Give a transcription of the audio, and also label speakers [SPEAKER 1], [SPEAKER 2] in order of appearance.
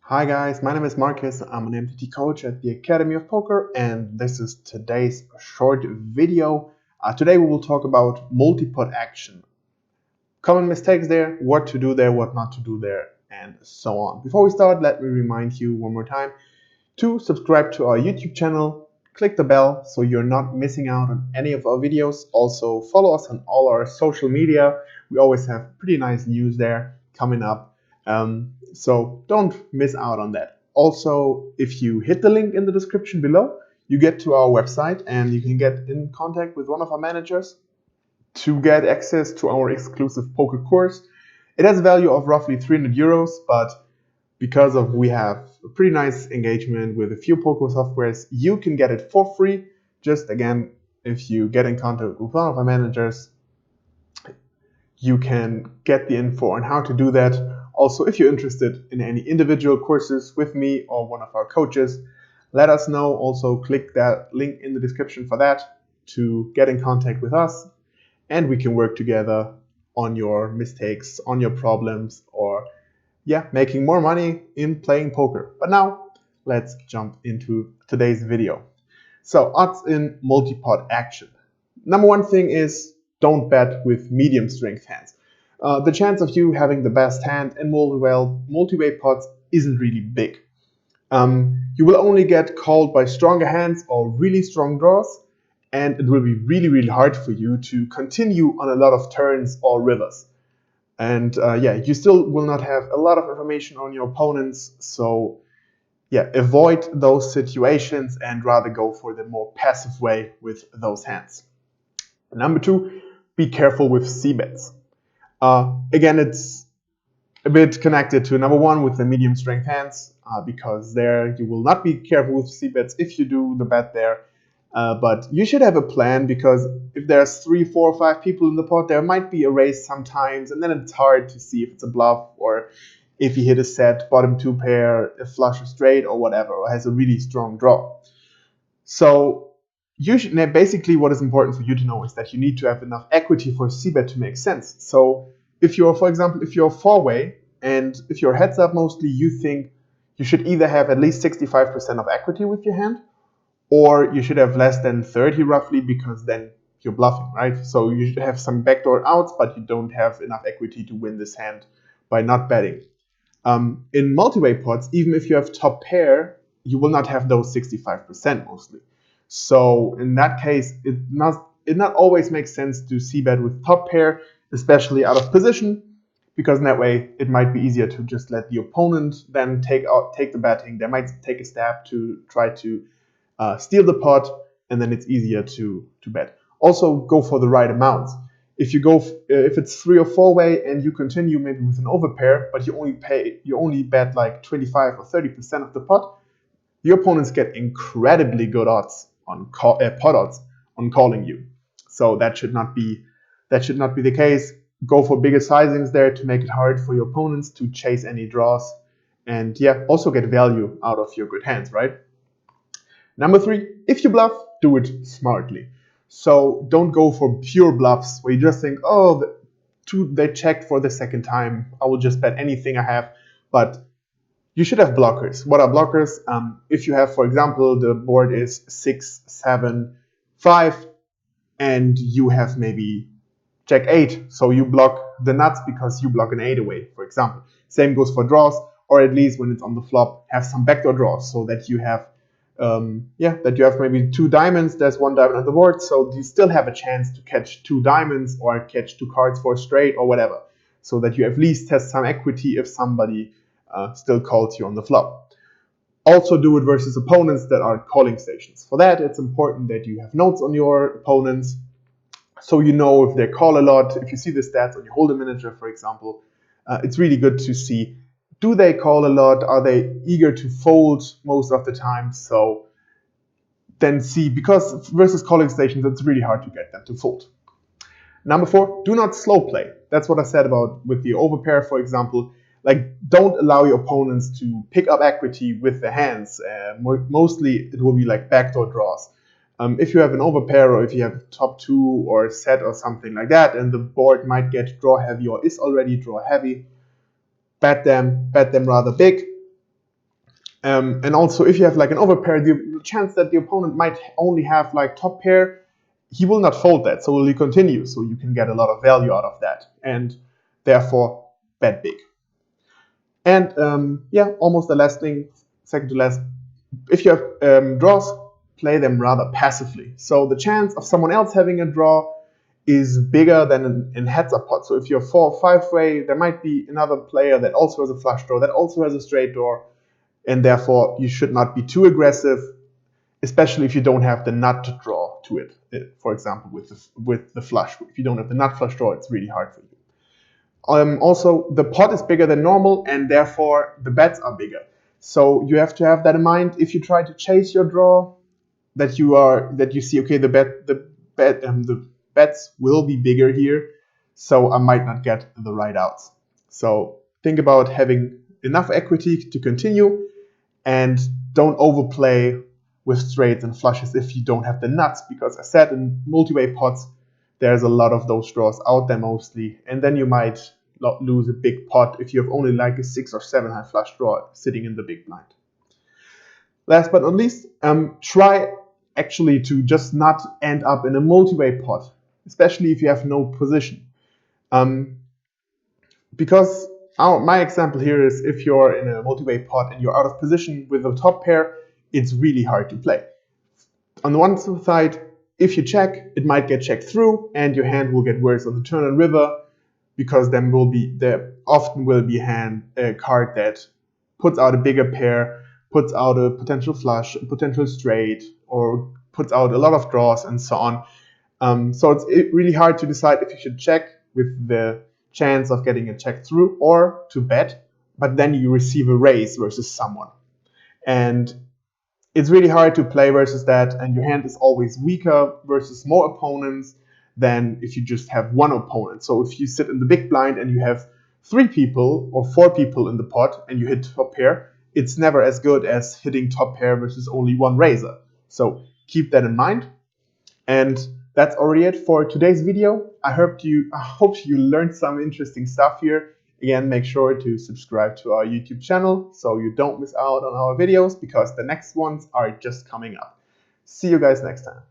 [SPEAKER 1] Hi guys, my name is Markus. I'm an MTT coach at the Academy of Poker, and this is today's short video. Today we will talk about multipot action. Common mistakes there, what to do there, what not to do there, and so on. Before we start, let me remind you one more time to subscribe to our YouTube channel, click the bell so you're not missing out on any of our videos. Also follow us on all our social media. We always have pretty nice news there coming up. So don't miss out on that. Also, if you hit the link in the description below, you get to our website and you can get in contact with one of our managers to get access to our exclusive poker course. It has a value of roughly 300 euros, but because of we have a pretty nice engagement with a few poker softwares, you can get it for free. Just again, if you get in contact with one of our managers, you can get the info on how to do that. Also, if you're interested in any individual courses with me or one of our coaches, let us know. Also, click that link in the description for that to get in contact with us, and we can work together on your mistakes, on your problems, or making more money in playing poker. But now, let's jump into today's video. So, odds in multipot action. Number one thing is don't bet with medium strength hands. The chance of you having the best hand in multi-way pots isn't really big. You will only get called by stronger hands or really strong draws, and it will be really, really hard for you to continue on a lot of turns or rivers. And you still will not have a lot of information on your opponents, so avoid those situations and rather go for the more passive way with those hands. Number two, be careful with c-bets. Again, it's a bit connected to number one with the medium strength hands, because there you will not be careful with c-bets if you do the bet there. But you should have a plan, because if there's 3, 4, or 5 people in the pot, there might be a raise sometimes, and then it's hard to see if it's a bluff or if he hit a set, bottom 2 pair, a flush or straight or whatever, or has a really strong draw. So basically what is important for you to know is that you need to have enough equity for c-bet to make sense. So if you're, for example, if you're 4-way and if you're heads up mostly, you think you should either have at least 65% of equity with your hand, or you should have less than 30 roughly, because then you're bluffing, right? So you should have some backdoor outs, but you don't have enough equity to win this hand by not betting. In multi-way pots, even if you have top pair, you will not have those 65% mostly. So in that case, it not always makes sense to c-bet with top pair, especially out of position, because in that way it might be easier to just let the opponent then take the betting. They might take a stab to try to steal the pot, and then it's easier to bet. Also, go for the right amounts. If you go if it's 3 or 4-way and you continue maybe with an overpair, but you only bet like 25 or 30% of the pot, your opponents get incredibly good odds on pot odds on calling you. So that should not be the case. Go for bigger sizings there to make it hard for your opponents to chase any draws, and also get value out of your good hands, right? Number 3, if you bluff, do it smartly. So don't go for pure bluffs where you just think, oh, they checked for the second time, I will just bet anything I have. But you should have blockers. What are blockers? If you have, for example, the board is 6, 7, 5, and you have maybe Jack 8, so you block the nuts because you block an 8 away, for example. Same goes for draws, or at least when it's on the flop, have some backdoor draws, so that you have maybe 2 diamonds. There's 1 diamond on the board, so you still have a chance to catch 2 diamonds or catch 2 cards for a straight or whatever, so that you at least have some equity if somebody still calls you on the flop. Also do it versus opponents that are calling stations. For that, it's important that you have notes on your opponents, so you know if they call a lot. If you see the stats on your hold'em manager, for example, it's really good to see, do they call a lot? Are they eager to fold most of the time? So then see, because versus calling stations, it's really hard to get them to fold. Number 4, do not slow play. That's what I said about with the overpair, for example. Like, don't allow your opponents to pick up equity with their hands. Mostly it will be like backdoor draws. If you have an overpair, or if you have top 2 or a set or something like that, and the board might get draw heavy or is already draw heavy, bet them rather big. And also, if you have like an overpair, the chance that the opponent might only have like top pair, he will not fold that, so will he continue? So you can get a lot of value out of that, and therefore bet big. And yeah, almost the last thing, second to last, if you have draws, play them rather passively. So the chance of someone else having a draw is bigger than in heads-up pot. So if you're 4 or 5-way, there might be another player that also has a flush draw, that also has a straight draw, and therefore you should not be too aggressive, especially if you don't have the nut draw to it. For example, with the flush. If you don't have the nut flush draw, it's really hard for you. Also, the pot is bigger than normal, and therefore the bets are bigger. So you have to have that in mind if you try to chase your draw, that you see, okay, the bets will be bigger here, so I might not get the right outs. So think about having enough equity to continue, and don't overplay with straights and flushes if you don't have the nuts, because I said in multi-way pots there's a lot of those draws out there mostly, and then you might lose a big pot if you have only like a 6 or 7 high flush draw sitting in the big blind. Last but not least, try actually to just not end up in a multi-way pot, especially if you have no position. Because my example here is, if you're in a multi-way pot and you're out of position with a top pair, it's really hard to play. On the one side, if you check, it might get checked through and your hand will get worse on the turn and river, because there often will be a card that puts out a bigger pair, puts out a potential flush, a potential straight, or puts out a lot of draws and so on. So it's really hard to decide if you should check with the chance of getting a check through, or to bet, but then you receive a raise versus someone. And it's really hard to play versus that, and your hand is always weaker versus more opponents than if you just have one opponent. So if you sit in the big blind and you have 3 people or 4 people in the pot and you hit top pair, it's never as good as hitting top pair versus only one raiser. So keep that in mind. And that's already it for today's video. I hope you learned some interesting stuff here. Again, make sure to subscribe to our YouTube channel so you don't miss out on our videos, because the next ones are just coming up. See you guys next time.